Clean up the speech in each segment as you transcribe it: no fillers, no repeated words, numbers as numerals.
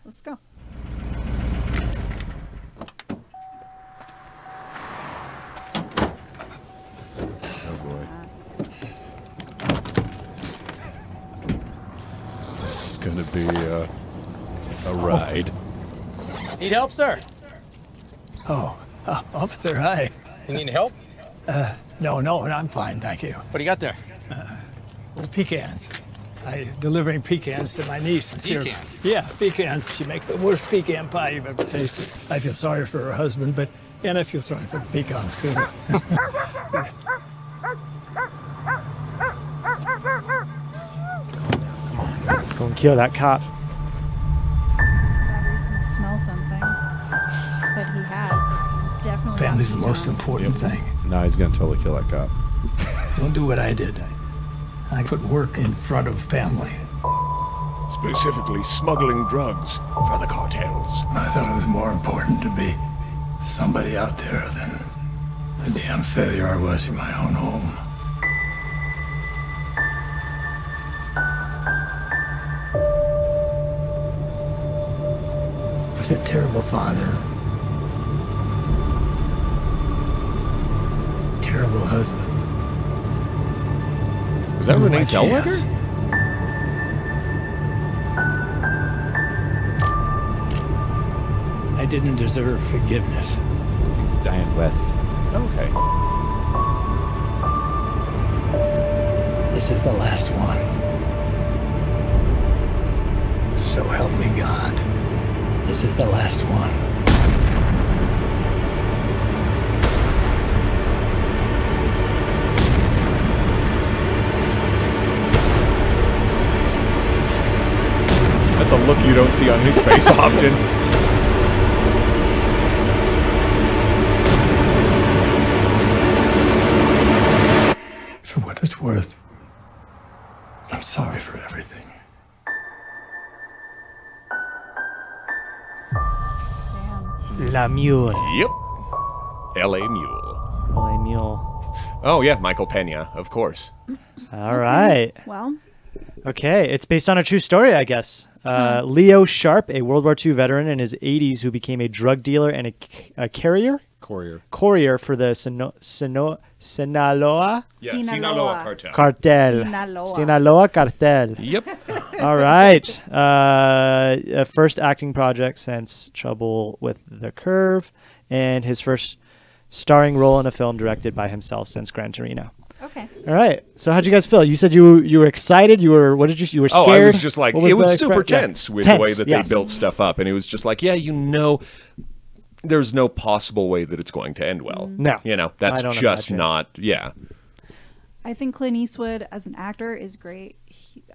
Let's go. Oh boy. This is gonna be a ride. Need help, sir? Oh, officer, hi. You need help? No, I'm fine, thank you. What do you got there? Well, pecans. I'm delivering pecans to my niece. Pecans? Yeah, pecans. She makes the worst pecan pie you've ever tasted. I feel sorry for her husband, and I feel sorry for the pecans, too. Go and kill that cop. Battery's gonna smell something. But he has. That's definitely. Family's the most important thing. No, he's gonna totally kill that cop. Don't do what I did. I put work in front of family. Specifically smuggling drugs for the cartels. I thought it was more important to be somebody out there than the damn failure I was in my own home. I was a terrible father. Terrible husband. Was that Renee Zellweger? I didn't deserve forgiveness. I think it's Diane West. Okay. This is the last one. So help me God. This is the last one. That's a look you don't see on his face often. For what it's worth, I'm sorry for everything. Damn. La Mule. Yep. L.A. Mule. La Mule. Oh, yeah, Michael Pena, of course. All right. Well, Okay, it's based on a true story, I guess. Leo Sharp, a World War II veteran in his 80s who became a drug dealer and a courier for the Sinaloa Yeah, Sinaloa cartel. cartel. Sinaloa. Sinaloa cartel. Yep. All right. First acting project since Trouble with the Curve, and his first starring role in a film directed by himself since Gran Torino. okay. All right. So how'd you guys feel? You said you were excited. You were you were scared. Oh, I was just like, What it was the super yeah. tense with Tense, the way that yes. they built stuff up. And it was just like, yeah, you know, there's no possible way that it's going to end well. No. You know, that's I don't just imagine. not, yeah. I think Clint Eastwood as an actor is great.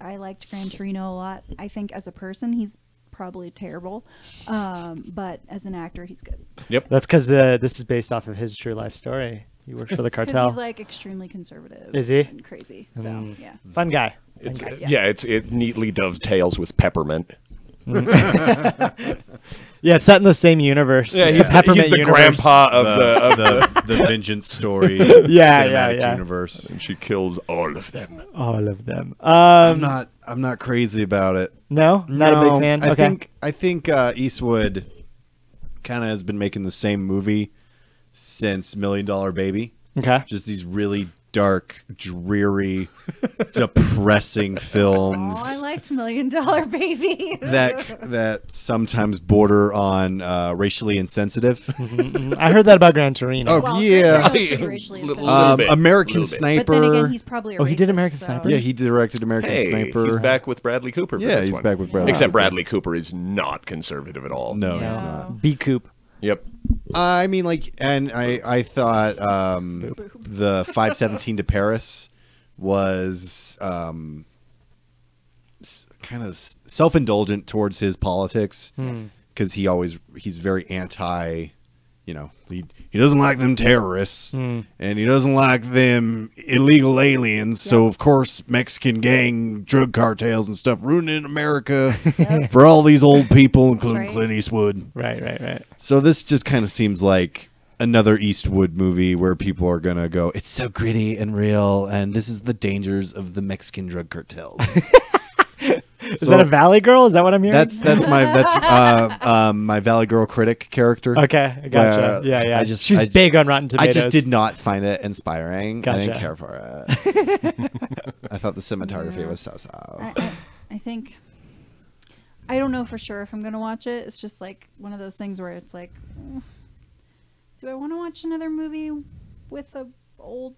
I liked Gran Torino a lot. I think as a person, he's probably terrible. But as an actor, he's good. Yep. That's because this is based off of his true life story. He worked for the Because cartel. he's like extremely conservative. Is he? And crazy. So, yeah. Fun guy. It's, Fun guy. yeah, it neatly dovetails with Peppermint. Yeah, it's set in the same universe. Yeah, It's he's the Peppermint the universe. grandpa of the Vengeance Story Yeah, cinematic yeah. universe. and she kills all of them. All of them. I'm not crazy about it. No, not a big fan. I think Eastwood kind of has been making the same movie since $1 Million Baby. Okay. Just these really dark, dreary, depressing films Oh, I liked $1 Million Baby. that sometimes border on racially insensitive. I heard that about Gran Torino. Oh, Well, yeah. Gran Torino's racially Little insensitive. bit, American little bit. Sniper. But then again, he's probably a Oh, he did racist, American so- Sniper? Yeah, he directed American Hey, Sniper. he's back with Bradley Cooper for Yeah, this he's one. back with Bradley Except Cooper. Bradley Cooper is not conservative at all. No, he's No. not. B Coop. Yep. I mean, like, and I thought the 517 to Paris was kind of self-indulgent towards his politics because he's very anti, you know, he doesn't like them terrorists and he doesn't like them illegal aliens. So of course Mexican gang drug cartels and stuff ruining America for all these old people, including right. Clint Eastwood. Right. So this just kind of seems like another Eastwood movie where people are going to go, it's so gritty and real, and this is the dangers of the Mexican drug cartels. Is that a Valley Girl? Is that what I'm hearing? That's my Valley Girl critic character. Okay, I gotcha. Yeah. She's big on Rotten Tomatoes. I just did not find it inspiring. Gotcha. I didn't care for it. I thought the cinematography was so. I think I don't know for sure if I'm gonna watch it. It's just like one of those things where it's like, do I want to watch another movie with a old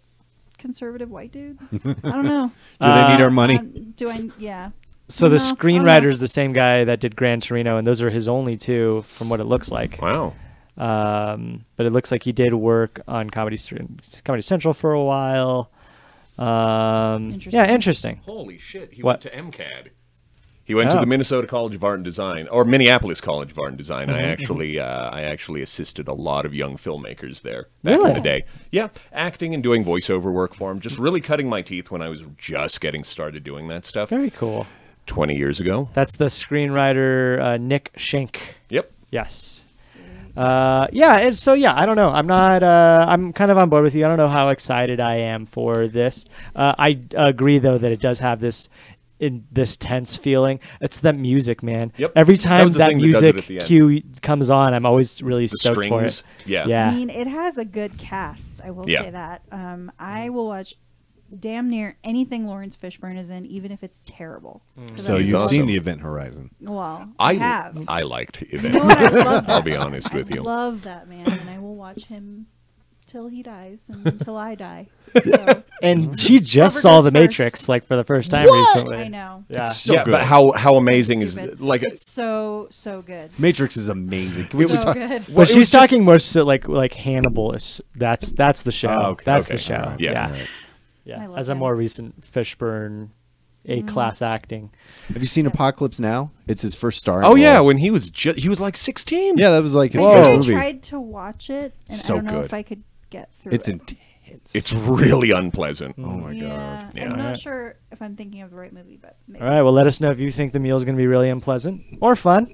conservative white dude? I don't know. Do they need our money? Do I? Yeah. So the No, I don't screenwriter know. is the same guy that did Gran Torino, and those are his only two, from what it looks like. Wow. But it looks like he did work on Comedy Central for a while. Yeah, interesting. Holy shit! He What? went to MCAD. He went to the Minnesota College of Art and Design, or Minneapolis College of Art and Design. I actually assisted a lot of young filmmakers there back in the day. Yeah, acting and doing voiceover work for them. Just really cutting my teeth when I was just getting started doing that stuff. Very cool. 20 years ago. That's the screenwriter Nick Schenk. Yep. Yes. I don't know. I'm not. I'm kind of on board with you. I don't know how excited I am for this. I agree though that it does have this tense feeling. It's that music, man. Yep. Every time That that was the thing that does it music at the end. cue comes on, I'm always really The stoked for strings. it. Yeah. Yeah. I mean, it has a good cast. I will say that. I will watch damn near anything Lawrence Fishburne is in, even if it's terrible. 'Cause So I you've love seen it. the Event Horizon. Well, I have. I liked You Event. know what? I love that. I'll be honest with I you. love that man, and I will watch him till he dies and until I die. So, And she just Whoever saw goes The first. Matrix like for the first time recently. I know. Yeah. So yeah, good. but how amazing is Stupid. like It's so good. Matrix is amazing. Can we just So talk? good. Well, she's talking more so like Hannibal is. That's the show. Oh, okay. That's Okay. the show. All right. Yeah. Right. Yeah. I love As a him. more recent Fishburne A-class acting. Have you seen Apocalypse Now? It's his first starring. Oh yeah, role. when he was like 16. Yeah, that was like his I first think I movie. tried to watch it, and So I don't know good. if I could get through It's it. intense. It's really unpleasant. Oh my Yeah, god. Yeah. I'm not Alright. sure if I'm thinking of the right movie, but maybe. All right. Well, let us know if you think the meal is going to be really unpleasant or fun.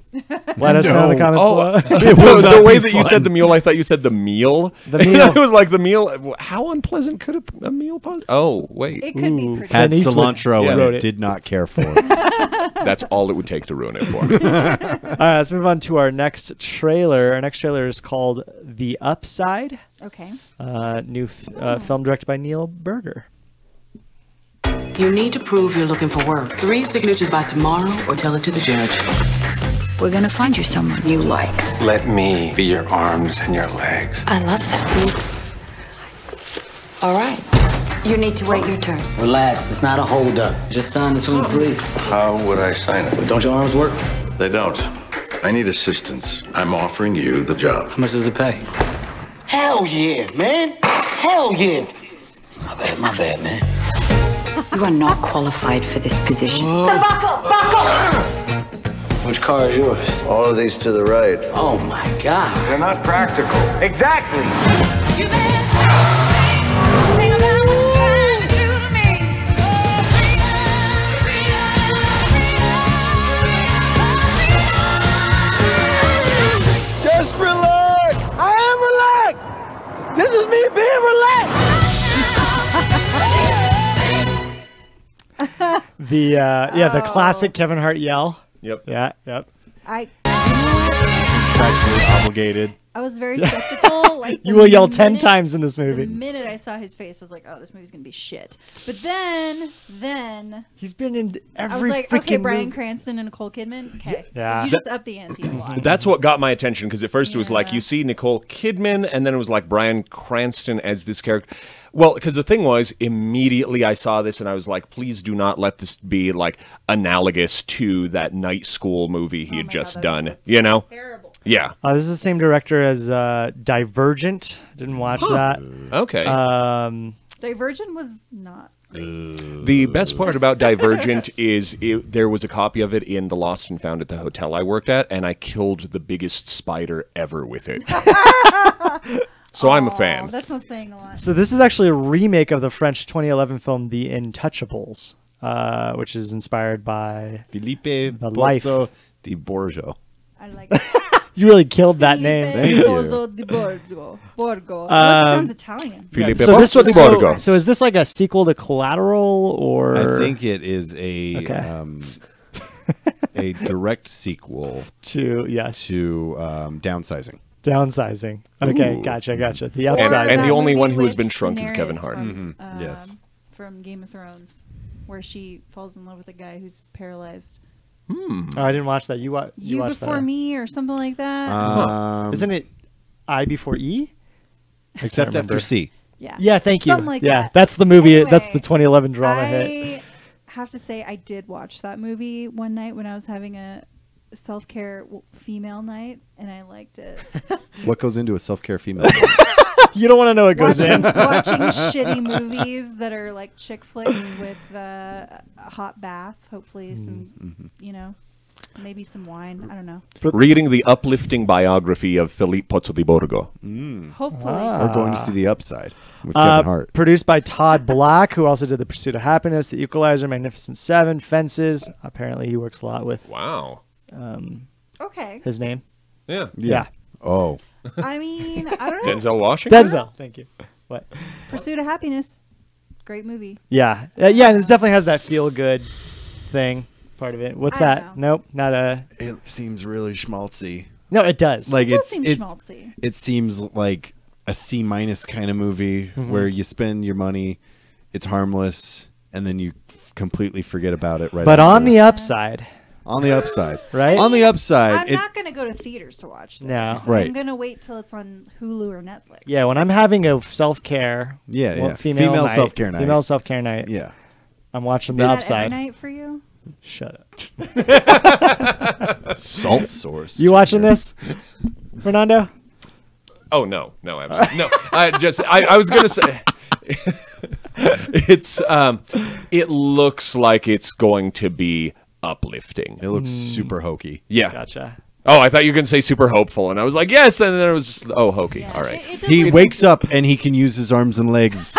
Let us know in the No. comments Oh, below. the way that you said the meal, I thought you said the meal. The meal. I was like the meal. How unpleasant could a meal possibly? Oh wait, It could be Ooh. pretty. Had Clint Eastwood cilantro Yeah. and wrote it it. did not care for. that's all it would take to ruin it for me. All right. Let's move on to our next trailer. Our next trailer is called The Upside. Okay. New film directed by Neil Berger. You need to prove you're looking for work. 3 signatures by tomorrow or tell it to the judge. We're gonna find you someone you like. Let me be your arms and your legs. I love that. All right. You need to wait your turn. Relax, it's not a holdup. Just sign this from the police. How would I sign it? Don't your arms work? They don't. I need assistance. I'm offering you the job. How much does it pay? Hell yeah, man. Hell yeah. It's my bad, man. You are not qualified for this position. Which car is yours? All of these to the right. Oh my God. They're not practical. Exactly. Just relax. I am relaxed. This is me being relaxed. The classic Kevin Hart yell. Yep. Yeah. Yep. Contractually obligated. I was very skeptical. Like You the will yell 10 minute- times in this The movie. minute I saw his face, I was like, "Oh, this movie's gonna be shit." But then He's been in I was every like, freaking "Okay, Bryan movie. Cranston and Nicole Kidman. Okay, Yeah. you just up the ante a lot." That's what got my attention because at first it was like Yeah. you see Nicole Kidman and then it was like Bryan Cranston as this character. Well, because the thing was, immediately I saw this and I was like, please do not let this be like analogous to that night school movie he had my just God, done. that's You know? Terrible. Yeah. This is the same director as Divergent. Didn't watch that. Okay. Divergent was not. The best part about Divergent is there was a copy of it in the Lost and Found at the hotel I worked at, and I killed the biggest spider ever with it. So I'm a Oh, fan. that's not saying a lot. So this is actually a remake of the French 2011 film The Intouchables, which is inspired by. Felipe life. Pozzo di Borgo. I like. You really killed that name. Thank you. Pozzo di Borgo. That sounds Italian. Felipe So this Pozzo di Borgo. so is this like a sequel to Collateral or? I think it is a. Okay. a direct sequel to Downsizing. Downsizing. Okay, Ooh. gotcha. The upside. And the only one who has with been shrunk is Daenerys Kevin Hart. From, Yes. From Game of Thrones, where she falls in love with a guy who's paralyzed. Oh, I didn't watch that. You watched Before that. Me or something like that. Isn't it I Before E? Except after C. Yeah. Yeah, thank you. Something like that. That's the movie. That's Anyway, the 2011 drama hit. I have to say I did watch that movie one night when I was having a self-care female night, and I liked it. What goes into a self-care female? You don't want to know what goes in. Watching shitty movies that are like chick flicks with a hot bath, hopefully some, maybe some wine. I don't know. Reading the uplifting biography of Philippe Pozzo di Borgo. Hopefully. We're going to see The Upside with Kevin Hart. Produced by Todd Black, who also did The Pursuit of Happiness, The Equalizer, Magnificent Seven, Fences. Apparently, he works a lot with. Wow. Okay. His name. Yeah. Oh. I mean, I don't know. Denzel Washington. Denzel. Thank you. What? Pursuit of Happiness. Great movie. Yeah. Yeah, and it definitely has that feel good thing part of it. What's I that? don't know. Nope, not a. It seems really schmaltzy. No, it does. Like It does seem schmaltzy. It seems like a C- kind of movie where you spend your money, it's harmless, and then you completely forget about it. Right. But after. on the upside. On the upside, right? On the upside, I'm not going to go to theaters to watch this. No. Right. I'm going to wait till it's on Hulu or Netflix. Yeah, when I'm having a self-care. Female night, self-care night. Female self-care night. Yeah. I'm watching Is the that upside. every night for you? Shut up. Salt source. You watching this, Fernando? Oh no, absolutely no. I was gonna say, it looks like it's going to be uplifting. It looks super hokey. Yeah. Gotcha. Oh, I thought you were gonna say super hopeful, and I was like, yes, and then it was just hokey. Yeah. All right. He wakes up and he can use his arms and legs.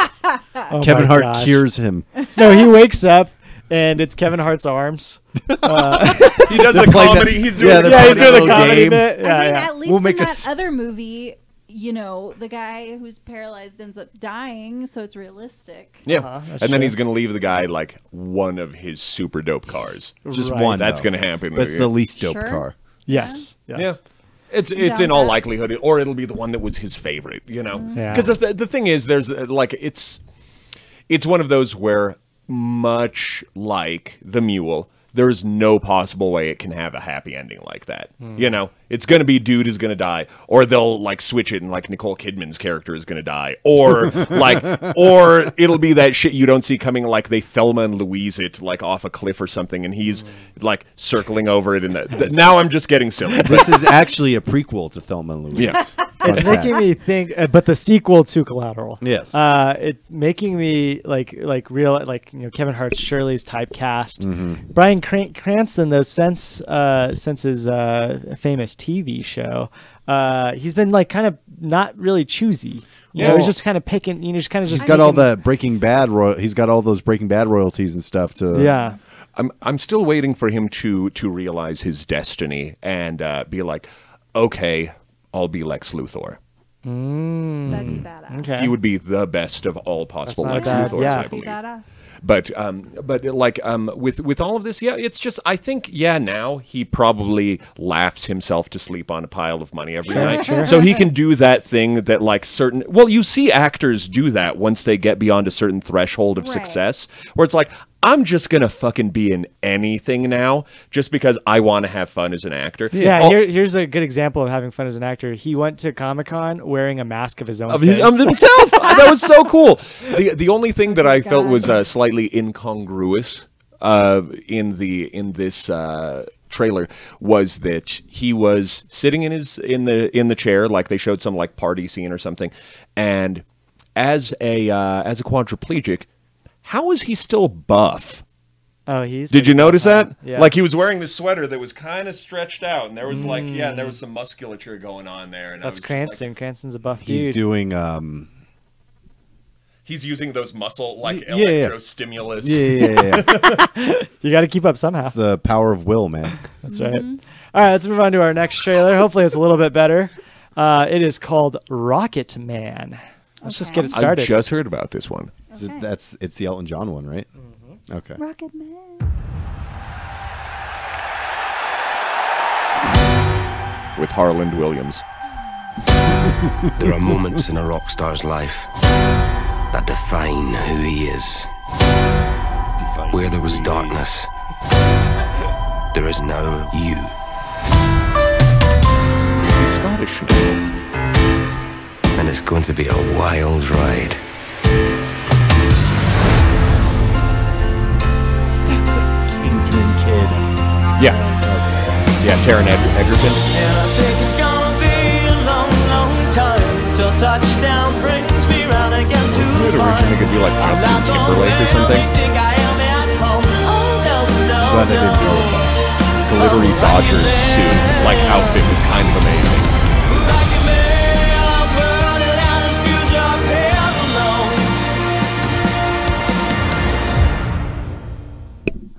Oh Kevin my Hart gosh. cures him. No, he wakes up and it's Kevin Hart's arms. He does the play comedy. that- He's doing yeah, the they're He's doing the little comedy game. bit. Yeah, I mean, yeah. at least We'll in make a that other movie, the guy who's paralyzed ends up dying, so it's realistic. Yeah, that's and then true. he's gonna leave the guy like one of his super dope cars. Just Right. one. That's though. gonna happen. That's the least dope Sure. car. Yes. Yeah. It's down in all with that. likelihood, or it'll be the one that was his favorite, Yeah. Because the thing is, there's it's one of those where, much like the Mule, there's no possible way it can have a happy ending like that. It's gonna be dude is gonna die, or they'll like switch it and like Nicole Kidman's character is gonna die, or or it'll be that shit you don't see coming, like they Thelma and Louise it like off a cliff or something, and he's like circling over it. Now I'm just getting silly. This is actually a prequel to Thelma and Louise. Yes. It's making me think, but the sequel to Collateral. Yes. It's making me like Kevin Hart's Shirley's typecast. Bryan Cranston, though, since his famous TV show, he's been like kind of not really choosy. He's just kind of picking. Just kind of just. He's got all the Breaking Bad. He's got all those Breaking Bad royalties and stuff to. Yeah. I'm still waiting for him to realize his destiny and be like, okay, I'll be Lex Luthor. That'd be badass. Okay. He would be the best of all possible That's Lex not bad, Luthors, yeah. I That'd be believe. badass. But with all of this, it's just, I think now he probably laughs himself to sleep on a pile of money every night. Sure. So he can do that thing that like you see actors do that once they get beyond a certain threshold of Right. success, where it's like, I'm just gonna fucking be in anything now just because I want to have fun as an actor. Yeah, here's a good example of having fun as an actor. He went to Comic-Con wearing a mask of his own Of face. himself. That was so cool. The only thing that I felt was slightly incongruous in this trailer was that he was sitting in the chair, like they showed some like party scene or something, and as a quadriplegic, how is he still buff? Oh, he's. Did you notice that? Yeah. Like he was wearing this sweater that was kind of stretched out, and there was there was some musculature going on there. And That's I was just Cranston. like, Cranston's a buff He's dude. doing. he's using those muscle like Yeah, yeah. electrostimulus. Yeah. You got to keep up somehow. It's the power of will, man. That's right. All right, let's move on to our next trailer. Hopefully, it's a little bit better. It is called Rocketman. Let's just get it I started. just heard about this one. Okay. It's the Elton John one, right? Okay. Rocketman. with Harland Williams. There are moments in a rock star's life that define who he is. Where there was darkness, there is now you. He's Scottish now. And it's going to be a wild ride. Is that the Kingsman kid? Yeah. Yeah, Taron Egerton. And I think it's gonna be a long, long time till touchdown brings me round again to Originally could be like Justin Timberlake or something. Glad they didn't go with that. Glittery Dodgers suit, like outfit was kind of amazing.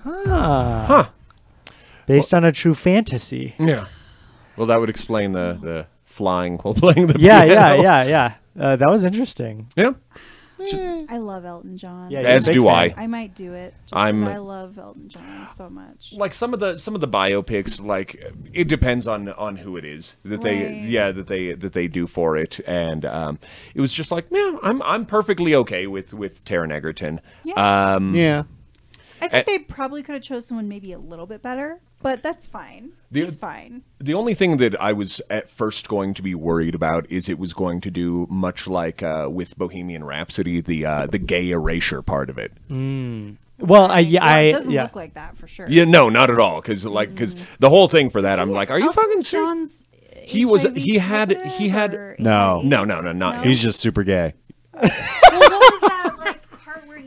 Huh. Based on a true fantasy. Yeah. Well, that would explain the flying while playing the yeah, piano. Yeah. That was interesting. Yeah. I love Elton John. Yeah, as do I. I might do it. Just I love Elton John so much. Like some of the biopics, like it depends on who it is that they do for it, and it was just like, yeah, I'm perfectly okay with Taron Egerton. Yeah. Yeah. I think they probably could have chosen someone maybe a little bit better, but that's fine. He's fine. The only thing that I was at first going to be worried about is it was going to do much like with Bohemian Rhapsody, the gay erasure part of it. Well, it doesn't look like that for sure. Yeah, no, not at all. Because the whole thing for that, I'm like, are you fucking serious? He had No, not him. He's just super gay. Well, what was that like part where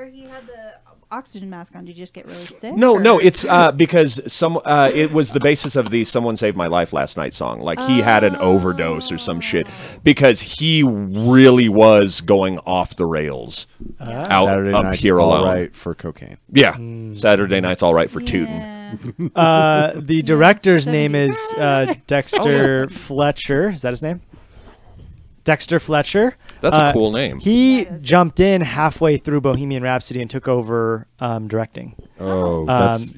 he had the oxygen mask on? Did you just get really sick? No, it's because it was the basis of the "Someone Saved My Life Last Night" song. Like he had an overdose or some shit because he really was going off the rails. Saturday up night's here all alone. right for cocaine. Yeah, Saturday night's all right for tooting. The director's name is Dexter Fletcher. Is that his name? Dexter Fletcher. That's a cool name. He jumped in halfway through Bohemian Rhapsody and took over directing. Oh, that's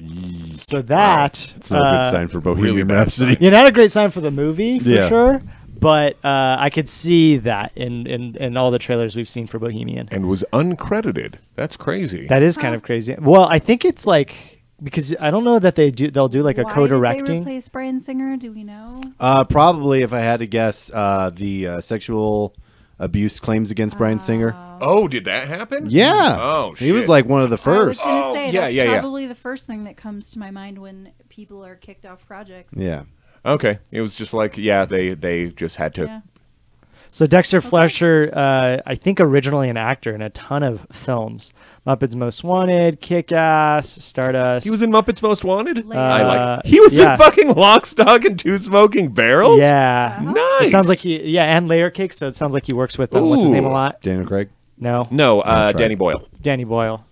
so that. It's not a good sign for Bohemian Rhapsody. Yeah, not a great sign for the movie for Yeah. sure. But I could see that in all the trailers we've seen for Bohemian. And was uncredited. That's crazy. That is kind of crazy. Well, I think it's like because I don't know that they'll do like a co-directing. Why did they replace Bryan Singer? Do we know? Probably, if I had to guess, the sexual abuse claims against Bryan Singer. Oh, did that happen? Yeah. Oh, shit. He was like one of the first. I was going to say, that's yeah. probably the first thing that comes to my mind when people are kicked off projects. Yeah. Okay. It was just like, they just had to. Yeah. So Dexter Fletcher, I think originally an actor in a ton of films. Muppets Most Wanted, Kick-Ass, Stardust. He was in Muppets Most Wanted? I like. He was in fucking Lock, Stock, and Two Smoking Barrels? Yeah. Nice. It sounds like and Layer Cake, so it sounds like he works with, what's his name a lot? Daniel Craig? No. No, Danny Boyle. Danny Boyle.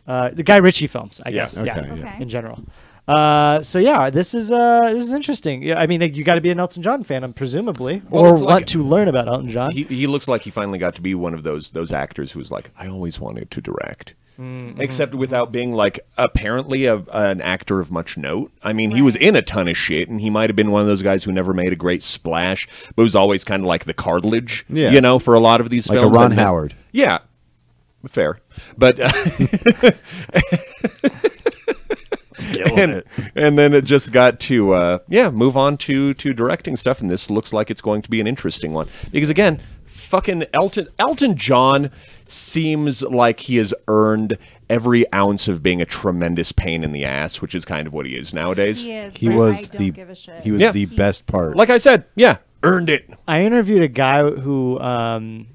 The Guy Ritchie films, I guess. Okay, yeah, in general. So yeah, this is interesting. Yeah, I mean, like, you got to be an Elton John fan, presumably, or want to learn about Elton John. He looks like he finally got to be one of those actors who's like, I always wanted to direct. Except without being like apparently an actor of much note. I mean, he was in a ton of shit, and he might have been one of those guys who never made a great splash, but was always kind of like the cartilage, for a lot of these like films. Like a Ron Howard. Yeah, fair, but. And then it just got to move on to directing stuff, and this looks like it's going to be an interesting one because again, fucking Elton John seems like he has earned every ounce of being a tremendous pain in the ass, which is kind of what he is nowadays. He was the best part. Like I said, earned it. I interviewed a guy who from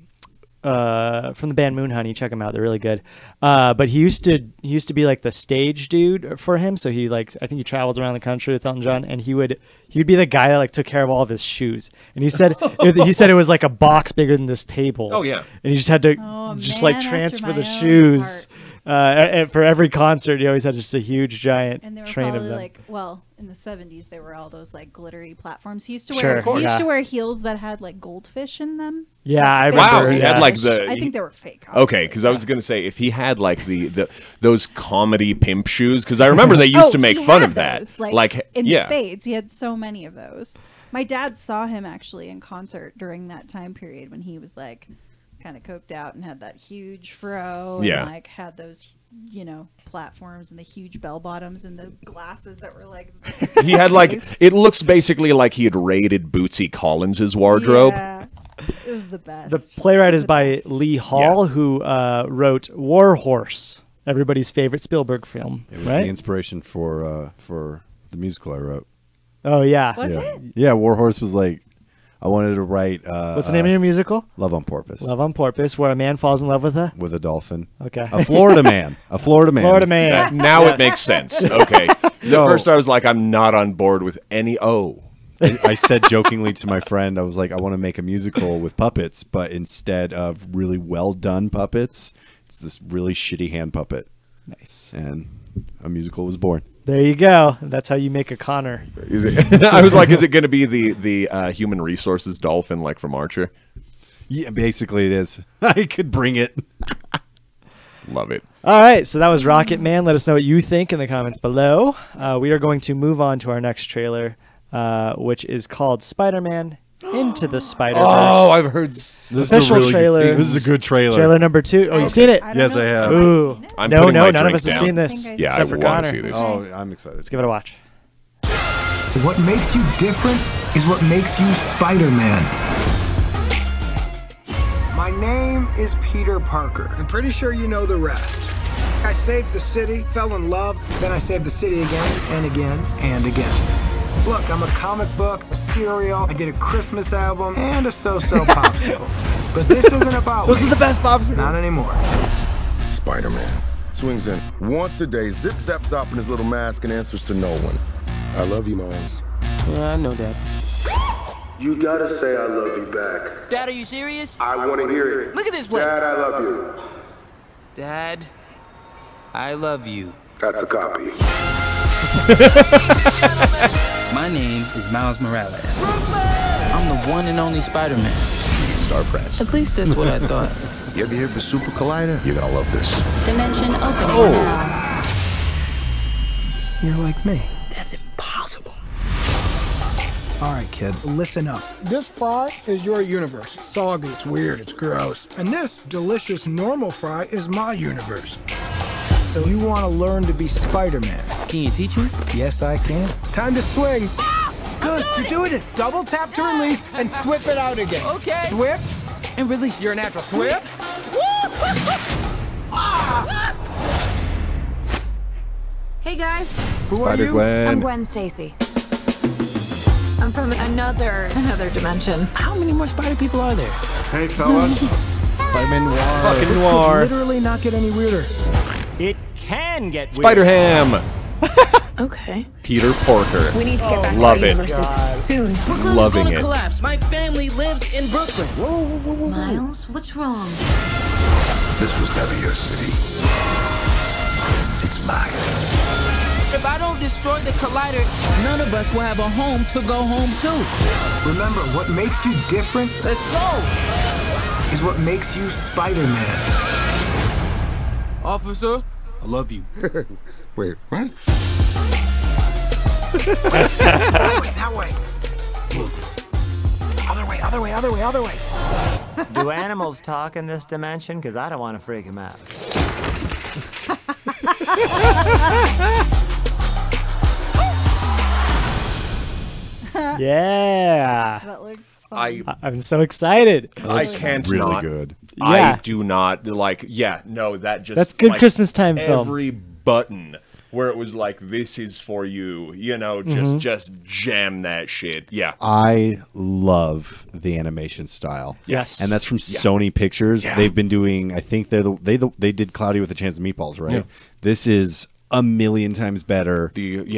the band Moonhoney. Check them out; they're really good. But he used to be like the stage dude for him. So he I think he traveled around the country with Elton John, and he would be the guy that like took care of all of his shoes. And he said it was like a box bigger than this table. Oh yeah, and he just had to transfer the shoes. And for every concert, he always had just a huge, giant And they were train of probably them. like, well, in the 70s, they were all those like glittery platforms. He used to Sure, wear. He used yeah. to wear heels that had like goldfish in them. Yeah, I Like, remember. Wow, he had like the. I think they were fake. Okay, because I was gonna say if he had like the those comedy pimp shoes, because I remember they used to make he fun had of that. those, like in yeah. spades. He had so many of those. My dad saw him actually in concert during that time period when he was like kind of coked out and had that huge fro and Yeah. like had those, you know, platforms and the huge bell bottoms and the glasses that were like He had like it looks basically like he had raided Bootsy Collins's wardrobe. Yeah, it was the best. The playwright It was is the by best. Lee Hall, who wrote War Horse, everybody's favorite Spielberg film. It was right? the inspiration for the musical I wrote. Oh yeah. Was yeah. it? Yeah, Warhorse was like, I wanted to write. What's the name of your musical? Love on Porpoise. Love on Porpoise, where a man falls in love with a dolphin. Okay. A Florida man. A Florida man. Florida man. Now Yes. it makes sense. Okay. 'Cause No. At first I was like, I'm not on board with any. I said jokingly to my friend, I was like, I want to make a musical with puppets, but instead of really well done puppets, it's this really shitty hand puppet. Nice. And a musical was born. There you go. That's how you make a Connor. Is it? I was like, is it going to be the human resources dolphin like from Archer? Yeah, basically it is. I could bring it. Love it. All right, so that was Rocketman. Let us know what you think in the comments below. We are going to move on to our next trailer, which is called Spider-Man Into the Spider-Verse. Oh, I've heard This is Official a really trailer. Good, this is a good trailer. Trailer number 2. Oh, you've seen it? Yes, I have. Ooh. I'm no, putting my none of drink us have down. seen this. Yeah, except I for want Connor. to see this. Oh, I'm excited. Let's give it a watch. What makes you different is what makes you Spider-Man. My name is Peter Parker. I'm pretty sure you know the rest. I saved the city, fell in love, then I saved the city again and again and again. Look, I'm a comic book, a cereal, I did a Christmas album, and a so-so popsicle. But this isn't about Those me. are the best popsicles. Not anymore. Spider-Man swings in once a day, zip zaps up in his little mask and answers to no one. I love you, Miles. Yeah, I know that. You gotta say I love you back. Dad, are you serious? I want to hear it. Look at this place. Dad, I love you. Dad, I love you. That's a copy. My name is Miles Morales. I'm the one and only Spider-Man. Star Press. At least that's what I thought. You ever hear of the Super Collider? You're gonna love this. Dimension opening now. You're like me. That's impossible. All right, kid, listen up. This fry is your universe. It's soggy, it's weird, it's gross. And this delicious normal fry is my universe. So you want to learn to be Spider-Man? Can you teach me? Yes, I can. Time to swing. Good, you're doing it. Double tap to release and whip it out again. Okay. Whip. And release. You're a natural. Whip. Hey guys, Who are you? I'm Gwen Stacy. I'm from another dimension. How many more spider people are there? Hey, fellas. Spider-Man Noir. Fucking This noir. could literally not get any weirder. It can get weird. Spider-Ham. Okay. Peter Porker. We need to get back to Love our it. universes soon. Brooklyn Loving is gonna it. collapse. My family lives in Brooklyn. Miles, what's wrong? This was never your city. It's mine. If I don't destroy the collider, none of us will have a home to go home to. Remember, what makes you different Let's go. is what makes you Spider-Man. Officer, I love you. Wait, what? That way. Other way, other way, other way, other way. Do animals talk in this dimension? Because I don't want to freak him out. Yeah. That looks fun. I'm so excited. I can't really not. good. Yeah. I do not like. Yeah, no, that just. That's good like, Christmas time film. Every button where it was like, "This is for you," you know, just jam that shit. Yeah. I love the animation style. Yes. And that's from Sony Pictures. Yeah. They've been doing, I think they did Cloudy with a Chance of Meatballs, right? Yeah. This is a million times better.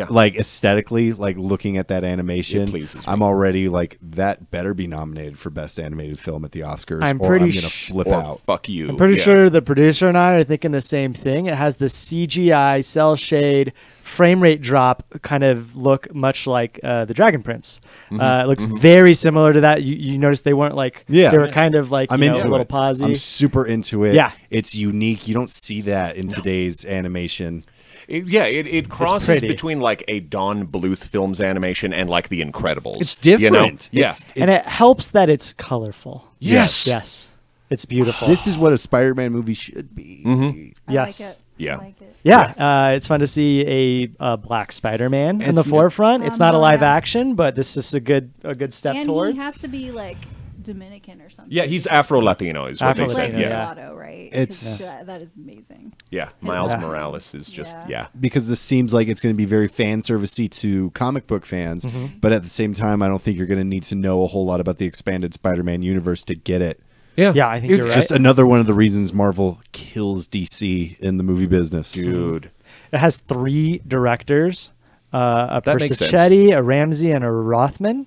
Like aesthetically, like looking at that animation, It pleases me. I'm already like that better be nominated for best animated film at the Oscars. I'm or pretty I'm gonna flip or out. fuck you. I'm pretty sure the producer and I are thinking the same thing. It has the CGI cell shade frame rate drop kind of look much like the Dragon Prince. It looks very similar to that. You notice they weren't like they were kind of like I'm into a little it. pausey. I'm super into it. Yeah. It's unique. You don't see that in today's animation. It crosses pretty. between like a Don Bluth Films animation and like The Incredibles. It's different. You know? And it helps that it's colorful. Yes. Yes. It's beautiful. This is what a Spider-Man movie should be. Yes. I like it. Yeah. I like it. Yeah, it's fun to see a black Spider-Man in the forefront. It's not a live action, but this is a good step And towards. he has to be like Dominican or something. Yeah, he's Afro-Latino is what they Like said. Yeah. mulatto, right? It's- that is amazing. Yeah, Miles Morales is just, Because this seems like it's going to be very fan servicey to comic book fans, but at the same time, I don't think you're going to need to know a whole lot about the expanded Spider-Man universe to get it. Yeah, I think you're right. Just another one of the reasons Marvel kills DC in the movie business. Dude. It has 3 directors, a That makes sense. Persichetti, a Ramsey, and a Rothman.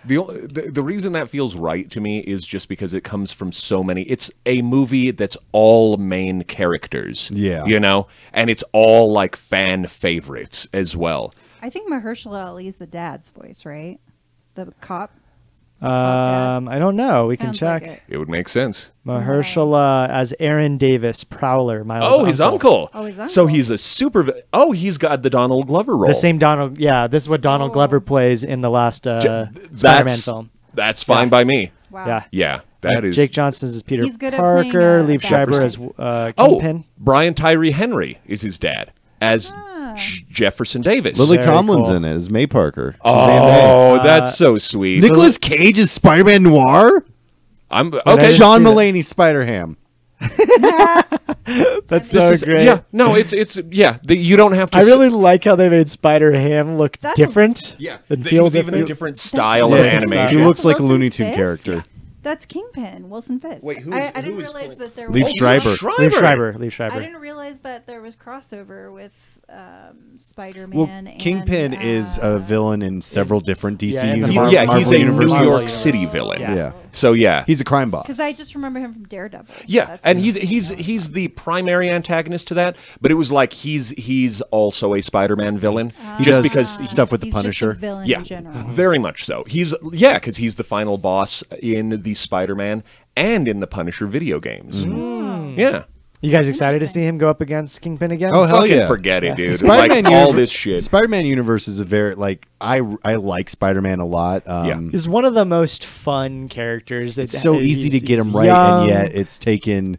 The reason that feels right to me is just because it comes from so many. It's a movie that's all main characters. Yeah. You know? And it's all like fan favorites as well. I think Mahershala Ali is the dad's voice, right? The cop. I don't know. We can Sounds check. like it. It would make sense. Mahershala as Aaron Davis, Prowler, Miles' Oh, his uncle. Oh, his uncle. So he's a he's got the Donald Glover role. The same Donald. Yeah, this is what Donald Glover plays in the last Spider-Man film. That's fine by me. Wow. Yeah. Yeah, that is. Jake Johnson is Peter He's good at Parker. playing, Liev Schreiber as Kingpin. Brian Tyree Henry is his dad as Jefferson Davis. Lily Very Tomlin's cool. in it as May Parker. Oh, that's so sweet. Nicolas Cage is Spider-Man Noir? I'm I Okay, didn't Sean see that. Mulaney Spider-Ham. That's so great. Yeah, no, it's you don't have to. I really like how they made Spider-Ham look different. Yeah, and he feel was even a different. different style of Different animation. style. He looks like a Wilson Looney Tune Fisk? character. That's Kingpin, Wilson Fisk. Wait, who I is- didn't who is realize playing- that there Liev was Schreiber. Liev Schreiber. Liev Schreiber. I didn't realize that there was crossover with Spider-Man. Well, and, Kingpin is a villain in several different DC Yeah, in the universes. Marvel- Yeah, he's a New universes. York City villain. Yeah. So yeah, He's a crime boss. because I just remember him from Daredevil. yeah, That's and it. he's the primary antagonist to that. But it was like he's also a Spider-Man villain, He just does because stuff with the He's just a Punisher. villain Yeah, in general. very much so. Because he's the final boss in the Spider-Man and in the Punisher video games. Yeah. You guys excited to see him go up against Kingpin again? Oh, hell Fucking yeah. forget it, dude. Spider-Man Like all universe- this shit. Spider-Man universe is a very I like Spider-Man a lot. He's one of the most fun characters. It's so easy to get him right, young and yet it's taken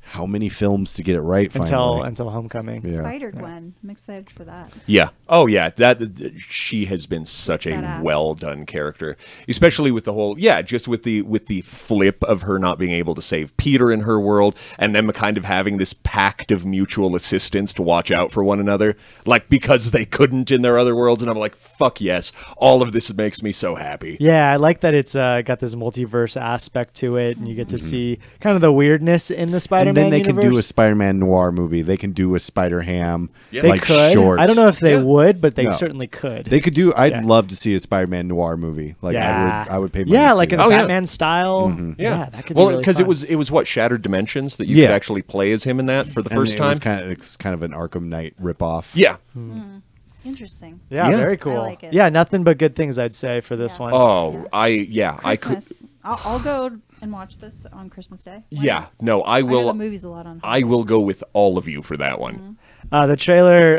how many films to get it right finally? until Homecoming. Yeah. Spider-Gwen. I'm excited for that. Yeah. Oh, yeah. That she has been such a Badass. well done character, especially with the whole just with the flip of her not being able to save Peter in her world, and them kind of having this pact of mutual assistance to watch out for one another, like because they couldn't in their other worlds. And I'm like, fuck yes, all of this makes me so happy. Yeah, I like that it's got this multiverse aspect to it, and you get to see kind of the weirdness in the Spider-Man And then they can do a universe. Spider-Man noir movie. They can do a Spider-Ham They like could. short. I don't know if they would, but they No. certainly could. They could do. I'd Yeah. love to see a Spider-Man noir movie. Like I would pay money. Yeah, to like see in that. the Batman style. Mhm. Yeah, that could well, be really because fun. it was what Shattered Dimensions that you Yeah. could actually play as him in that for the And first it time. was it's kind of an Arkham Knight ripoff. Yeah. Interesting. Yeah, very cool. I like it. Yeah, nothing but good things I'd say for this one. Oh, I could. Christmas. I'll go and watch this on Christmas Day. Why Yeah, not? no, I know will. the movie's a lot on. I will go with all of you for that one. The trailer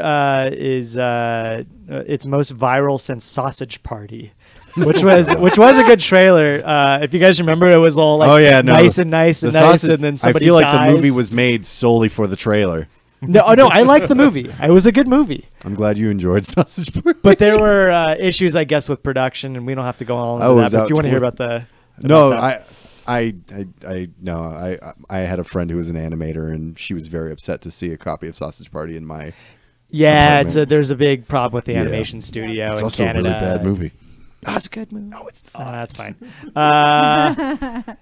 is its most viral since Sausage Party, which was a good trailer. If you guys remember, it was all like nice and nice and The nice, sausage- and then somebody I feel like dies. the movie was made solely for the trailer. No, I liked the movie. It was a good movie. I'm glad you enjoyed Sausage Party. But there were issues, I guess, with production, and we don't have to go all into that. But if you want to hear about the I had a friend who was an animator, and she was very upset to see a copy of Sausage Party in my yeah, apartment. there's a big problem with the animation studio It's in also Canada. a really bad movie. That's a good movie. No, it's Oh, not. that's fine.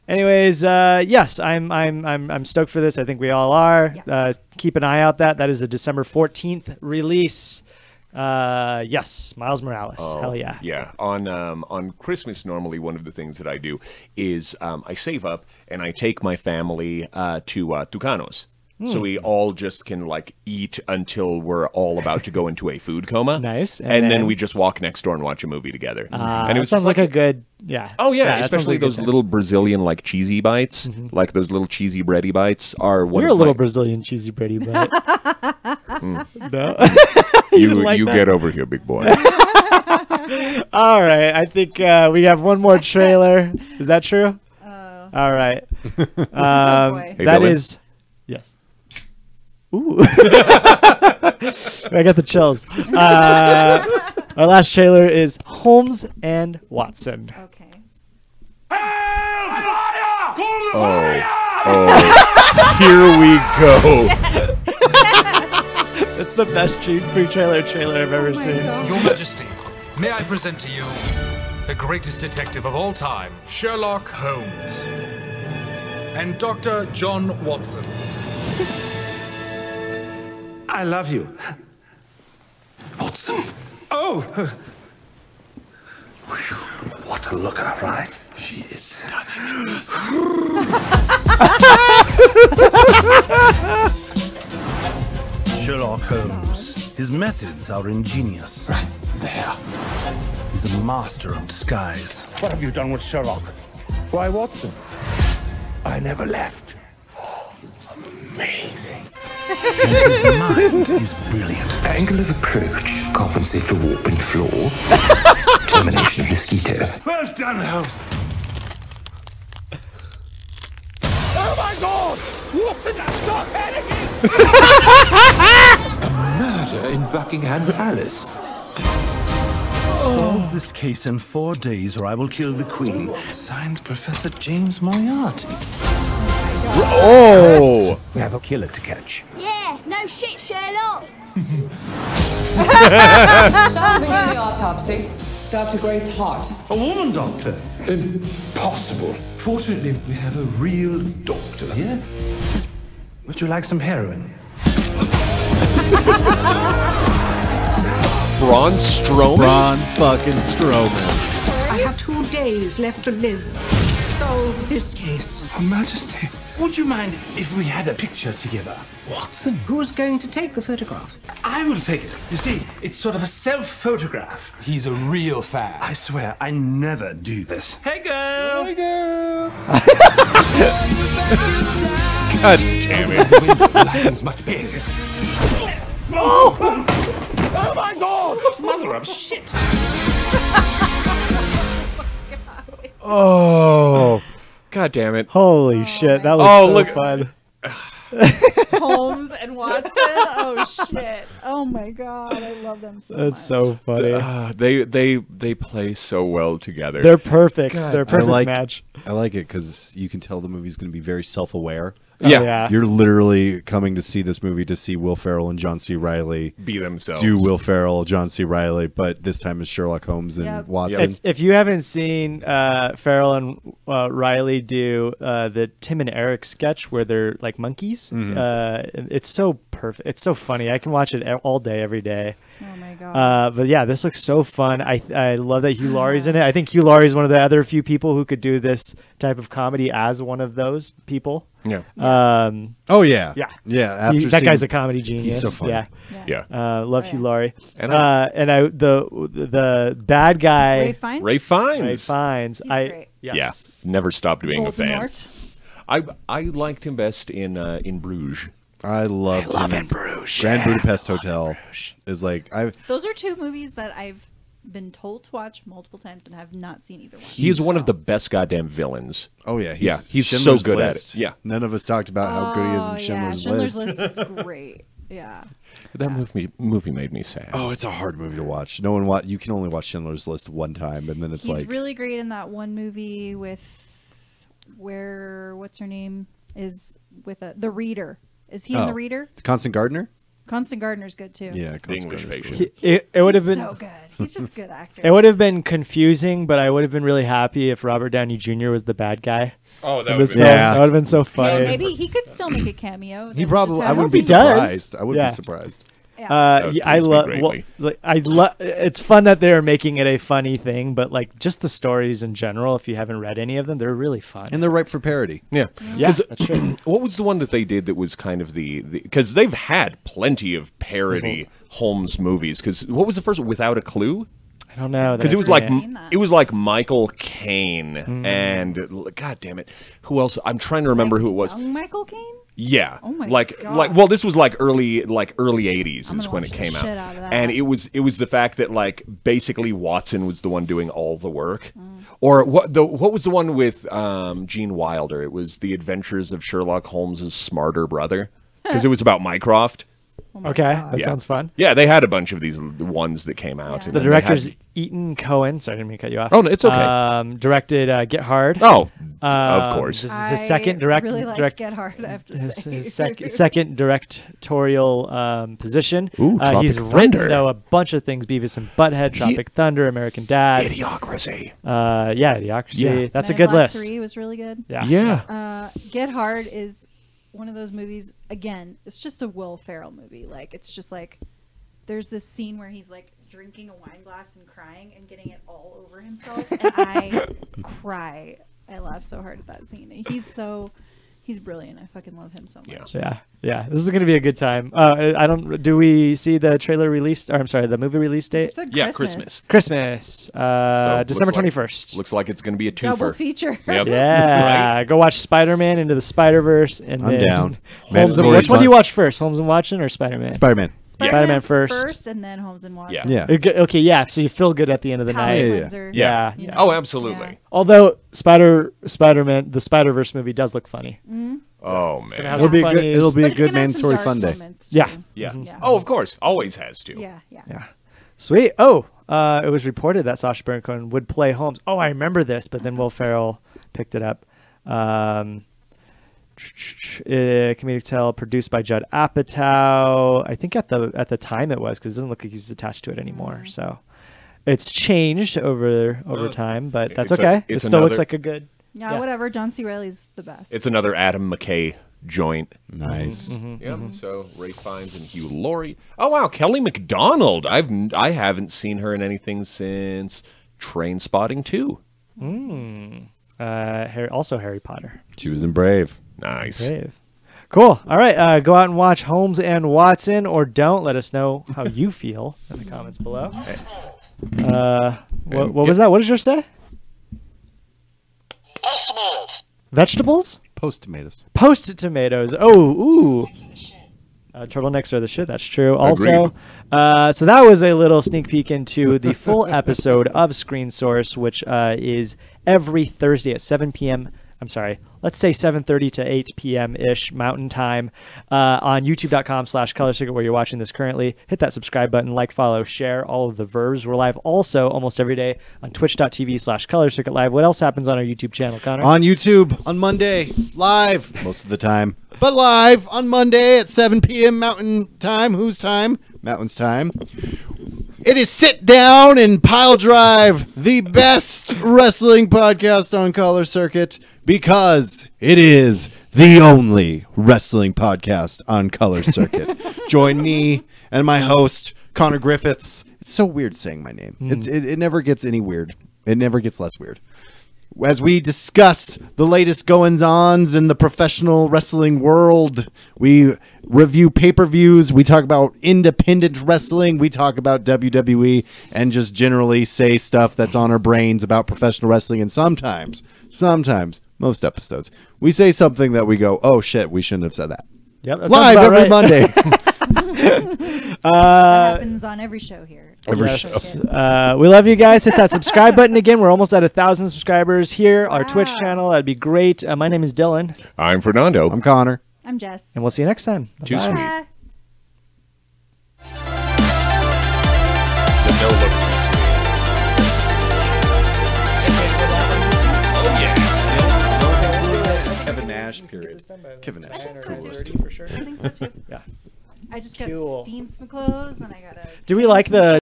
Anyways, yes, I'm stoked for this. I think we all are. Keep an eye out. That is a December 14th release. Yes, Miles Morales. Hell yeah. Yeah. On Christmas, normally one of the things that I do is I save up and I take my family to Tucanos. So we all just can like eat until we're all about to go into a food coma. Nice. And then we just walk next door and watch a movie together. And it sounds like a good, yeah. Oh yeah, that sounds especially like a good those time. little Brazilian like cheesy bites, like those little cheesy bready bites are one You're of a little my... Brazilian cheesy bready, but no. You get over here, big boy. All right, I think we have one more trailer. Is that true? All right. Hey, that Billy. is, yes. Ooh. I got the chills. Our last trailer is Holmes and Watson. Okay. Here we go. That's the best pre-trailer I've ever seen. Your Majesty, may I present to you the greatest detective of all time, Sherlock Holmes, and Dr. John Watson. I love you. Watson. Oh! What a looker, right? She is stunning. Sherlock Holmes. His methods are ingenious. Right there. He's a master of disguise. What have you done with Sherlock? Why, Watson? I never left. Amazing. And his mind is brilliant. Angle of approach, compensate for warping floor, termination of mosquito. Well done, Holmes. Oh my God! Watson, stop panicking! A murder in Buckingham Palace. Solve this case in 4 days or I will kill the Queen. Signed, Professor James Moriarty. Oh! We have a killer to catch. Yeah, no shit, Sherlock. Shall we begin the autopsy? Dr. Grace Hart. A woman doctor. Impossible. Fortunately, we have a real doctor here. Would you like some heroin? Braun Strowman? Braun fucking Strowman. I have 2 days left to live. Solve this case. Her Majesty, would you mind if we had a picture together? Watson? Who's going to take the photograph? I will take it. You see, it's sort of a self-photograph. He's a real fan. I swear, I never do this. Hey, girl! Hey, girl! God damn it. Lightning's much better. Oh! Oh my God! Mother of shit! Oh. God damn it. Holy shit, that was so fun. Holmes and Watson. Oh shit. Oh my God, I love them so much. That's so funny. They play so well together. They're perfect. God. They're a perfect match. I like it because you can tell the movie's going to be very self-aware. Yeah. You're literally coming to see this movie to see Will Ferrell and John C. Reilly be themselves. Do Will Ferrell, John C. Reilly, but this time it's Sherlock Holmes and Watson. If you haven't seen Ferrell and Riley do the Tim and Eric sketch where they're like monkeys, it's so perfect. It's so funny. I can watch it all day, every day. Oh my God. But yeah, this looks so fun. I love that Hugh Laurie's in it. I think Hugh Laurie's one of the other few people who could do this type of comedy as one of those people. Yeah. Oh yeah. Yeah. Yeah. That guy's a comedy genius. He's so funny. Yeah. Love Hugh Laurie. And the bad guy Ray Fiennes. Ray Fiennes. Ray Fiennes. Great. Yes. Yeah. Never stopped being a fan. Voldemort. I liked him best in Bruges. I love in Bruges. Grand Budapest Hotel is like Those are two movies that I've been told to watch multiple times and have not seen either one. He's one of the best goddamn villains. Oh yeah, he's so Schindler's good List. at it. Yeah, none of us talked about how good he is in Schindler's List. Schindler's List is great. Yeah. That movie made me sad. Oh, it's a hard movie to watch. You can only watch Schindler's List one time, and then it's He's like really great in that one movie what's her name is with the Reader. Is he in The Reader? Constant Gardner. Constant Gardner's good too. Yeah, The English Patient. It would have been so good. He's just a good actor. It would have been confusing, but I would have been really happy if Robert Downey Jr. was the bad guy. Oh, that in would this be film. Yeah. That would have been so funny. Yeah, maybe he could still make a cameo. He probably. I wouldn't He be does. surprised. I would Yeah. be surprised. I love. It's fun that they're making it a funny thing, but like just the stories in general. If you haven't read any of them, they're really fun. And they're ripe for parody. Yeah. Yeah, that's true. What was the one that they did that was kind of the because they've had plenty of parody Holmes movies. Because what was the first one? Without a Clue? I don't know. Because it was like Michael Caine and God damn it, who else? I'm trying to remember who it was. Young Michael Caine? Yeah, Oh my like God. well, this was like early 80s I'm is gonna when watch it the came shit out, out of that. and it was the fact that like basically Watson was the one doing all the work, or what was the one with Gene Wilder? It was The Adventures of Sherlock Holmes' smarter brother, because it was about Mycroft. Okay, that sounds fun. Yeah, they had a bunch of these ones that came out. And The then they director's had- Eaton Cohen. Sorry, I didn't mean to cut you off. Oh, no, it's okay. Directed Get Hard. Oh, of course. This is his second direct. really liked Get Hard, I have to say. His second directorial position. Ooh, Tropic he's Thunder. written though a bunch of things: Beavis and Butthead, Tropic Thunder, American Dad, Idiocracy. Yeah, Idiocracy. Yeah. That's Men a in good Black list. 3 was really good. Yeah. Get Hard is one of those movies. Again, it's just a Will Ferrell movie. Like it's just like there's this scene where he's like drinking a wine glass and crying and getting it all over himself, and I cry. I laugh so hard at that scene. He's brilliant. I fucking love him so much. Yeah. This is gonna be a good time. Do we see the trailer released? Or I'm sorry, the movie release date? It's a Yeah, Christmas. Christmas. So, December looks like- 21st. Looks like it's going to be a twofer. Double feature. Yep. Yeah, Right. go watch Spider-Man Into the Spider-Verse, and I'm then down. Holmes and Mandatory which one fun. do you watch first, Holmes and Watson or Spider-Man? Spider-Man. Spider-Man first. and then Holmes and Watson. Yeah. Okay, yeah. So you feel good at the end of the Palate night. cleanser, Yeah. you know. Oh, absolutely. Although Spider-Man, the Spider-Verse movie does look funny. Oh gonna man. have It'll be some a good. funnies. It'll be But a it's good gonna have some mandatory dark fun day. moments, too. Yeah. Yeah. Yeah. Oh, of course. Always has to. Yeah. Sweet. Oh, it was reported that Sacha Baron Cohen would play Holmes. Oh, I remember this, but then Will Ferrell picked it up. Comedic tale produced by Judd Apatow. I think at the time it was, because it doesn't look like he's attached to it anymore. So it's changed over time, but that's It's okay. It it's still looks another- like a good. Yeah, whatever. John C. Reilly's the best. It's another Adam McKay joint. Nice. Yep. So Ray Fiennes and Hugh Laurie. Oh wow, Kelly MacDonald. I haven't seen her in anything since Train Spotting 2. Also Harry Potter. She was in Brave. Nice. Brave. Cool. All right. Go out and watch Holmes and Watson, or don't. Let us know how you feel in the comments below. What was that? What did yours say? Vegetables? Post tomatoes. Post tomatoes. Oh, ooh. Turtlenecks are the shit. That's true. Also, so that was a little sneak peek into the full episode of Screen Source, which is every Thursday at 7 p.m. I'm sorry, let's say 7:30 to 8 p.m.-ish Mountain Time on youtube.com/Color Circuit, where you're watching this currently. Hit that subscribe button, like, follow, share, all of the verbs. We're live also almost every day on twitch.tv/Color Circuit Live. What else happens on our YouTube channel, Connor? On YouTube on Monday, live most of the time, but live on Monday at 7 p.m. Mountain Time. Whose time? Mountain's time. It is Sit Down and Pile Drive, the best wrestling podcast on Color Circuit, because it is the only wrestling podcast on Color Circuit. Join me and my host, Connor Griffiths. It's so weird saying my name. It never gets any weird. It never gets less weird. As we discuss the latest goings-ons in the professional wrestling world, we review pay-per-views, we talk about independent wrestling, we talk about WWE, and just generally say stuff that's on our brains about professional wrestling. And sometimes, most episodes, we say something that we go, oh shit, we shouldn't have said that. Yep, that live every right. Monday. That happens on every show here. Every show. We love you guys. Hit that subscribe button again. We're almost at 1,000 subscribers here. Our Twitch channel. That'd be great. My name is Dylan. I'm Fernando. I'm Connor. I'm Jess. And we'll see you next time. Too Bye. sweet. The no look. Oh yeah. Kevin Nash, period. Kevin Nash is the coolest. For sure. I think so too. Yeah. I just gotta Cool. steam some clothes and I gotta. Do we like the